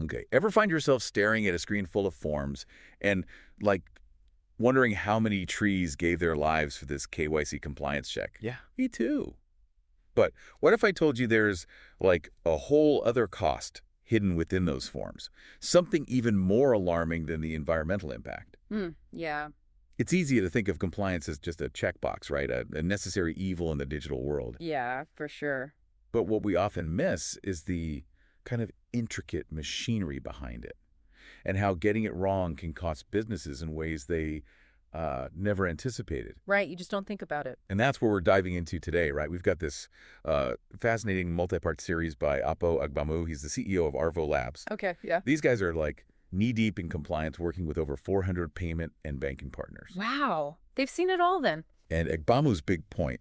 Okay. Ever find yourself staring at a screen full of forms and, like, wondering how many trees gave their lives for this KYC compliance check? Yeah. Me too. But what if I told you there's, like, a whole other cost hidden within those forms? Something even more alarming than the environmental impact. Yeah. It's easy to think of compliance as just a checkbox, right? A necessary evil in the digital world. Yeah, for sure. But what we often miss is the kind of intricate machinery behind it and how getting it wrong can cost businesses in ways they never anticipated. Right, you just don't think about it. And that's where we're diving into today, right? We've got this fascinating multi-part series by Apo Agbamu. He's the CEO of Arvo Labs. Okay, yeah. These guys are like knee-deep in compliance, working with over 400 payment and banking partners. Wow. They've seen it all then. And Agbamu's big point,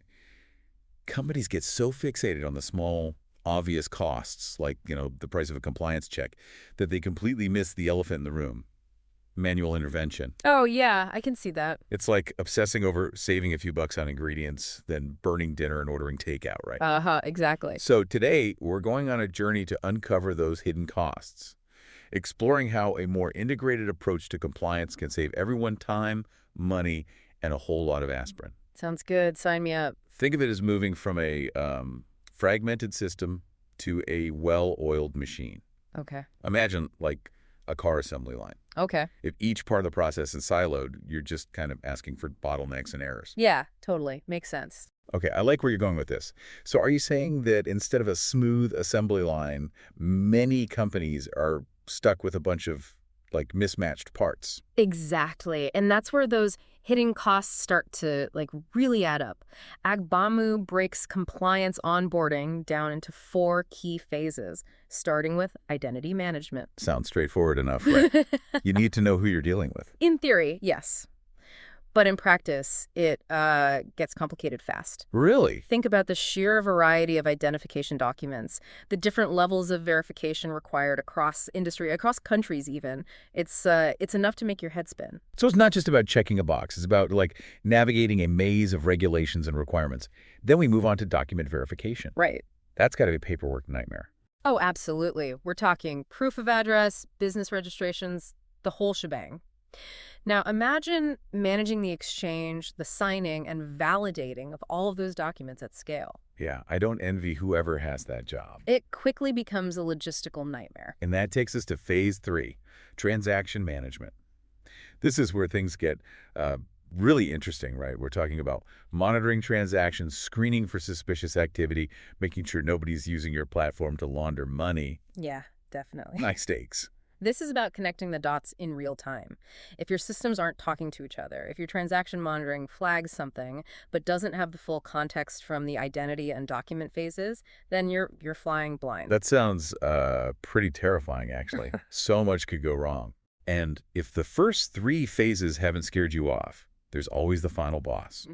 companies get so fixated on the small, obvious costs, like, the price of a compliance check, that they completely miss the elephant in the room, manual intervention. Oh, yeah, I can see that. It's like obsessing over saving a few bucks on ingredients, then burning dinner and ordering takeout, right? Uh-huh, exactly. So today, we're going on a journey to uncover those hidden costs, exploring how a more integrated approach to compliance can save everyone time, money, and a whole lot of aspirin. Sounds good. Sign me up. Think of it as moving from a fragmented system to a well-oiled machine. Okay. Imagine like a car assembly line. Okay. If each part of the process is siloed, you're just kind of asking for bottlenecks and errors. Yeah, totally. Makes sense. Okay, I like where you're going with this. So are you saying that instead of a smooth assembly line, many companies are stuck with a bunch of, like, mismatched parts? Exactly. And that's where those hidden costs start to, really add up. Agbamu breaks compliance onboarding down into 4 key phases, starting with identity management. Sounds straightforward enough, right? You need to know who you're dealing with. In theory, yes. But in practice, it gets complicated fast. Really? Think about the sheer variety of identification documents, the different levels of verification required across industry, across countries even. It's enough to make your head spin. So it's not just about checking a box. It's about, like, navigating a maze of regulations and requirements. Then we move on to document verification. Right. That's got to be a paperwork nightmare. Oh, absolutely. We're talking proof of address, business registrations, the whole shebang. Now, imagine managing the exchange, the signing, and validating of all of those documents at scale. Yeah, I don't envy whoever has that job. It quickly becomes a logistical nightmare. And that takes us to phase 3, transaction management. This is where things get really interesting, right? We're talking about monitoring transactions, screening for suspicious activity, making sure nobody's using your platform to launder money. Yeah, definitely. High stakes. This is about connecting the dots in real time. If your systems aren't talking to each other, if your transaction monitoring flags something but doesn't have the full context from the identity and document phases, then you're flying blind. That sounds pretty terrifying, actually. So much could go wrong. And if the first 3 phases haven't scared you off, there's always the final boss.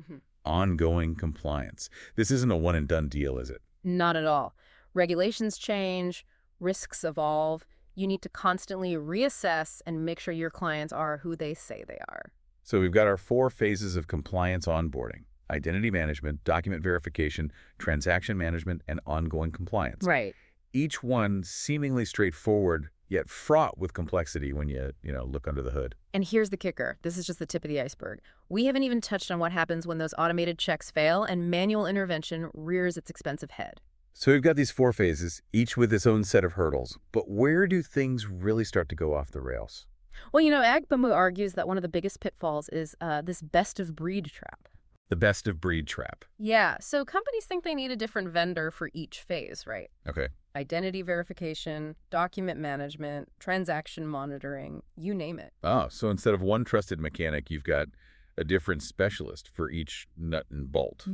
Ongoing compliance. This isn't a one-and-done deal, is it? Not at all. Regulations change, risks evolve. You need to constantly reassess and make sure your clients are who they say they are. So we've got our 4 phases of compliance onboarding: identity management, document verification, transaction management, and ongoing compliance. Right. Each one seemingly straightforward, yet fraught with complexity when you look under the hood. And here's the kicker. This is just the tip of the iceberg. We haven't even touched on what happens when those automated checks fail and manual intervention rears its expensive head. So we've got these 4 phases, each with its own set of hurdles. But where do things really start to go off the rails? Well, Agbamu argues that one of the biggest pitfalls is this best-of-breed trap. The best-of-breed trap. Yeah, so companies think they need a different vendor for each phase, right? Okay. Identity verification, document management, transaction monitoring, you name it. Oh, so instead of one trusted mechanic, you've got a different specialist for each nut and bolt.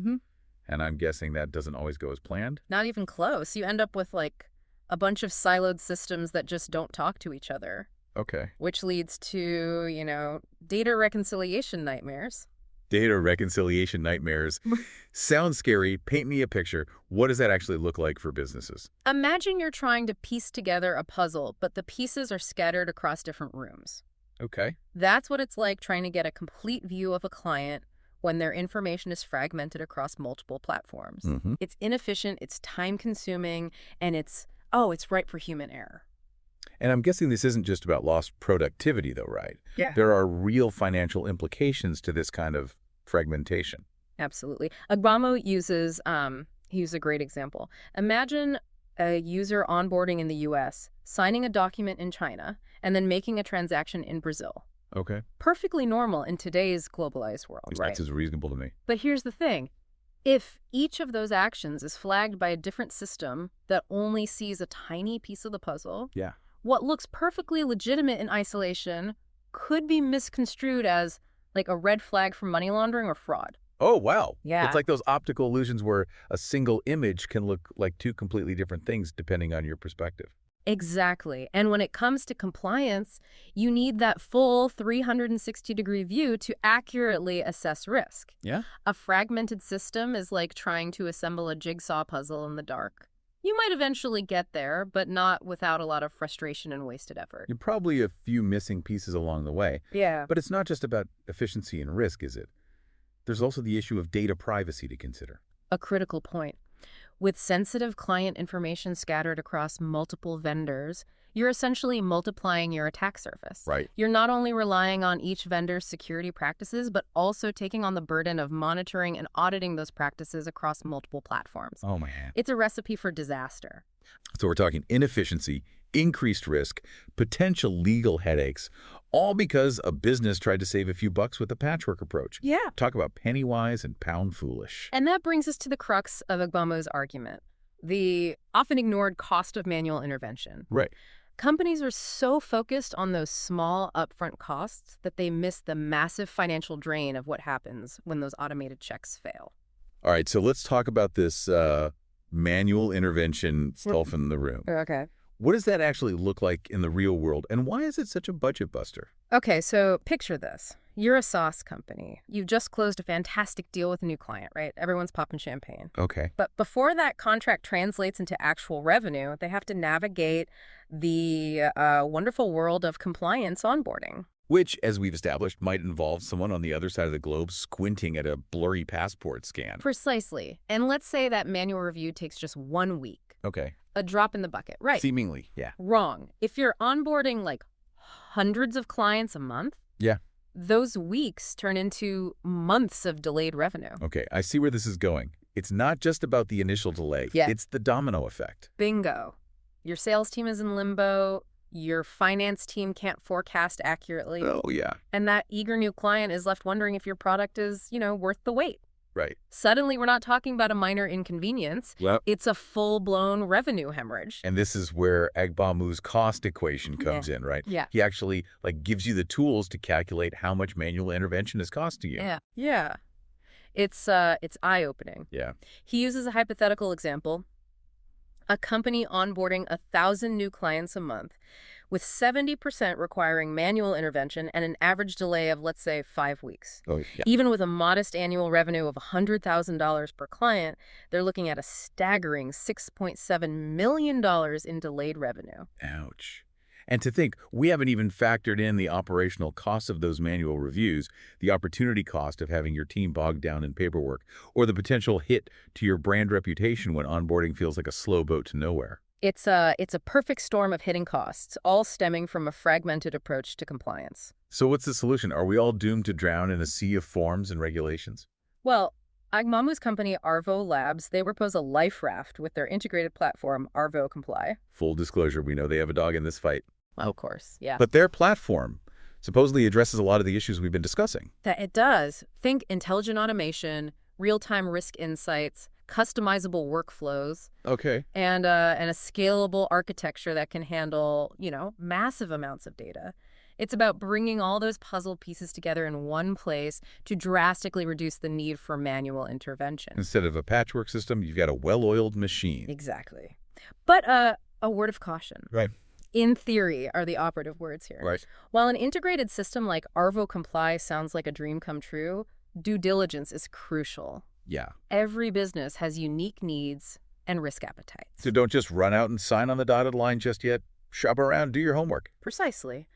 And I'm guessing that doesn't always go as planned? Not even close. You end up with, a bunch of siloed systems that just don't talk to each other. Okay. Which leads to, data reconciliation nightmares. Data reconciliation nightmares. Sounds scary. Paint me a picture. What does that actually look like for businesses? Imagine you're trying to piece together a puzzle, but the pieces are scattered across different rooms. Okay. That's what it's like trying to get a complete view of a client when their information is fragmented across multiple platforms. It's inefficient, it's time-consuming, and it's ripe for human error. And I'm guessing this isn't just about lost productivity, though, right? Yeah. There are real financial implications to this kind of fragmentation. Absolutely. Agbamo he uses a great example. Imagine a user onboarding in the US, signing a document in China, and then making a transaction in Brazil. Okay. Perfectly normal in today's globalized world, That right? seems reasonable to me. But here's the thing. If each of those actions is flagged by a different system that only sees a tiny piece of the puzzle, Yeah. what looks perfectly legitimate in isolation could be misconstrued as like a red flag for money laundering or fraud. Oh, wow. It's Yeah. like those optical illusions where a single image can look like two completely different things depending on your perspective. Exactly. And when it comes to compliance, you need that full 360-degree view to accurately assess risk. Yeah. A fragmented system is like trying to assemble a jigsaw puzzle in the dark. You might eventually get there, but not without a lot of frustration and wasted effort. You're probably a few missing pieces along the way. Yeah. But it's not just about efficiency and risk, is it? There's also the issue of data privacy to consider. A critical point. With sensitive client information scattered across multiple vendors, you're essentially multiplying your attack surface. Right. You're not only relying on each vendor's security practices, but also taking on the burden of monitoring and auditing those practices across multiple platforms. Oh, man. It's a recipe for disaster. So we're talking inefficiency, increased risk, potential legal headaches, all because a business tried to save a few bucks with a patchwork approach. Yeah. Talk about penny wise and pound foolish. And that brings us to the crux of Agbamo's argument, the often ignored cost of manual intervention. Right. Companies are so focused on those small upfront costs that they miss the massive financial drain of what happens when those automated checks fail. All right, so let's talk about this manual intervention stuff in the room. Okay. What does that actually look like in the real world, and why is it such a budget buster? Okay, so picture this. You're a sauce company. You've just closed a fantastic deal with a new client, right? Everyone's popping champagne. Okay. But before that contract translates into actual revenue, they have to navigate the wonderful world of compliance onboarding. Which, as we've established, might involve someone on the other side of the globe squinting at a blurry passport scan. Precisely. And let's say that manual review takes just 1 week. Okay. A drop in the bucket. Right. Seemingly, yeah. Wrong. If you're onboarding like hundreds of clients a month, Yeah. those weeks turn into months of delayed revenue. Okay, I see where this is going. It's not just about the initial delay. Yeah. It's the domino effect. Bingo. Your sales team is in limbo. Your finance team can't forecast accurately. Oh, yeah. And that eager new client is left wondering if your product is, worth the wait. Right. Suddenly, we're not talking about a minor inconvenience. Well, It's a full-blown revenue hemorrhage. and this is where Agbamu's cost equation comes in, right? Yeah. He actually gives you the tools to calculate how much manual intervention is costing you. Yeah. Yeah. It's eye-opening. Yeah. He uses a hypothetical example. A company onboarding 1,000 new clients a month, with 70% requiring manual intervention and an average delay of, let's say, 5 weeks. Oh, yeah. Even with a modest annual revenue of $100,000 per client, they're looking at a staggering $6.7 million in delayed revenue. Ouch. And to think, we haven't even factored in the operational costs of those manual reviews, the opportunity cost of having your team bogged down in paperwork, or the potential hit to your brand reputation when onboarding feels like a slow boat to nowhere. It's a perfect storm of hidden costs, all stemming from a fragmented approach to compliance. So what's the solution? Are we all doomed to drown in a sea of forms and regulations? Well, Agmamu's company, Arvo Labs, they propose a life raft with their integrated platform, Arvo Comply. Full disclosure, we know they have a dog in this fight. Well, of course, yeah. But their platform supposedly addresses a lot of the issues we've been discussing. That it does. Think intelligent automation, real-time risk insights, customizable workflows, Okay. and a scalable architecture that can handle, massive amounts of data. It's about bringing all those puzzle pieces together in one place to drastically reduce the need for manual intervention. Instead of a patchwork system, you've got a well-oiled machine. Exactly. But a word of caution. Right. In theory are the operative words here. Right. While an integrated system like Arvo Comply sounds like a dream come true, due diligence is crucial. Yeah. Every business has unique needs and risk appetites. So don't just run out and sign on the dotted line just yet. Shop around, do your homework. Precisely.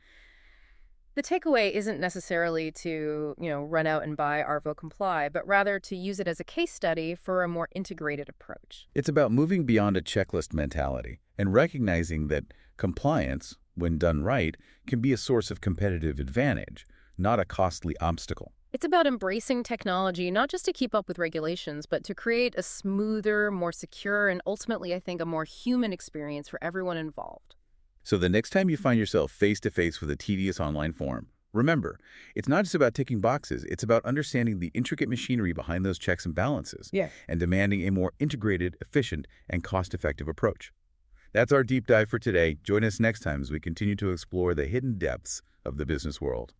The takeaway isn't necessarily to, run out and buy Arvo Comply, but rather to use it as a case study for a more integrated approach. It's about moving beyond a checklist mentality and recognizing that compliance, when done right, can be a source of competitive advantage, not a costly obstacle. It's about embracing technology, not just to keep up with regulations, but to create a smoother, more secure, and ultimately, I think, a more human experience for everyone involved. So the next time you find yourself face-to-face with a tedious online form, remember, it's not just about ticking boxes, it's about understanding the intricate machinery behind those checks and balances, Yeah. and demanding a more integrated, efficient, and cost-effective approach. That's our deep dive for today. Join us next time as we continue to explore the hidden depths of the business world.